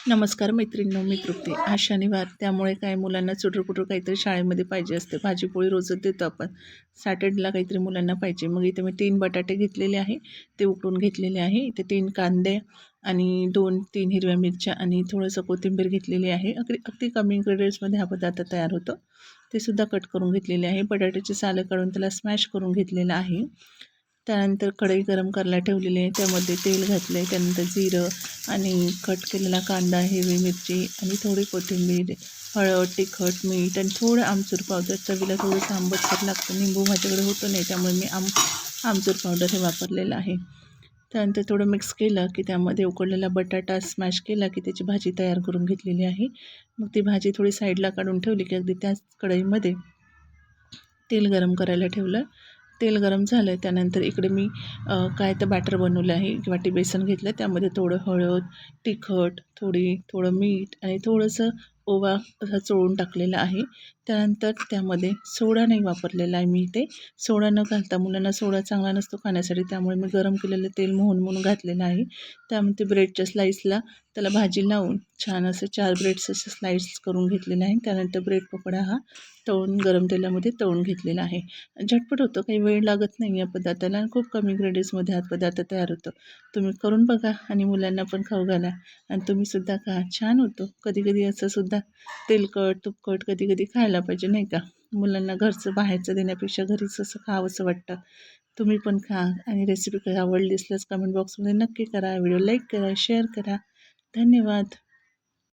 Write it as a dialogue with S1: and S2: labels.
S1: नमस्कार मैत्रिणींनो, मी तृप्ती. आज शनिवार, त्यामुळे काय मुलांना चुटूरपुटूर काहीतरी शाळेमध्ये पाहिजे असते. भाजीपोळी रोजच देतो आपण. सॅटर्डेला काहीतरी मुलांना पाहिजे. मग इथे मी 3 बटाटे घेतलेले आहे, ते उकडून घेतलेले आहे. इथे 3 कांदे आणि 2-3 हिरव्या मिरच्या आणि थोडंसं कोथिंबीर घेतलेली आहे. अगदी अगदी कमी इन्ग्रेडियंट्समध्ये हा पदार्थ तयार होतो. ते सुद्धा कट करून घेतलेले आहे. बटाट्याची सालं काढून त्याला स्मॅश करून घेतलेलं आहे. त्यानंतर कढई गरम करायला ठेवलेली आहे. त्यामध्ये तेल घातलं आहे. त्यानंतर जिरं आणि कट केलेला कांदा, हिरवी मिरची आणि थोडी कोथिंबीर, हळद, तिखट, मीठ आणि थोडं आमचूर पावडर. चवीला थोडंसं आंबटसर लागतं. निंबू माझ्याकडे होतं नाही, त्यामुळे मी आमचूर पावडर हे वापरलेलं आहे. त्यानंतर थोडं मिक्स केलं की त्यामध्ये उकडलेला बटाटा स्मॅश केला की त्याची भाजी तयार करून घेतलेली आहे. मग ती भाजी थोडी साईडला काढून ठेवली की अगदी त्याच कढईमध्ये तेल गरम करायला ठेवलं. तेल गरम झालं त्यानंतर इकडे मी काय तर बॅटर बनवलं आहे. एक वाटी बेसन घेतलं, त्यामध्ये थोडं हळद, तिखट, थोडं मीठ आणि थोडंसं ओवा असा चोळून टाकलेला आहे. त्यानंतर त्यामध्ये सोडा नाही वापरलेला आहे मी इथे. सोडा न घालता, मुलांना सोडा चांगला नसतो खाण्यासाठी, त्यामुळे मी गरम केलेलं तेल मोहन घातलेलं आहे. त्यामध्ये ब्रेडच्या स्लाईसला त्याला भाजी लावून छान असे 4 ब्रेड्स असे स्लाईस करून घेतलेले आहे. त्यानंतर ब्रेड पकोडा हा तळून गरम तेलामध्ये तळून घेतलेला आहे. झटपट होतं, काही वेळ लागत नाही या पदार्थाला आणि खूप कमी इन्ग्रेडियंट्समध्ये हा पदार्थ तयार होतो. तुम्ही करून बघा आणि मुलांना पण खाऊ घाला आणि तुम्हीसुद्धा खा. छान होतो. कधी-कधी असं सुद्धा तेलकट, तुपकट कधी-कधी खायला पाहिजे, नाही का? मुलांना घरचं बाहेरचं देण्यापेक्षा घरीच असं खावंसं वाटतं. तुम्ही पण खा आणि रेसिपी आवडली असल्यास कमेंट बॉक्समध्ये नक्की करा. व्हिडिओ लाईक करा, शेअर करा. धन्यवाद.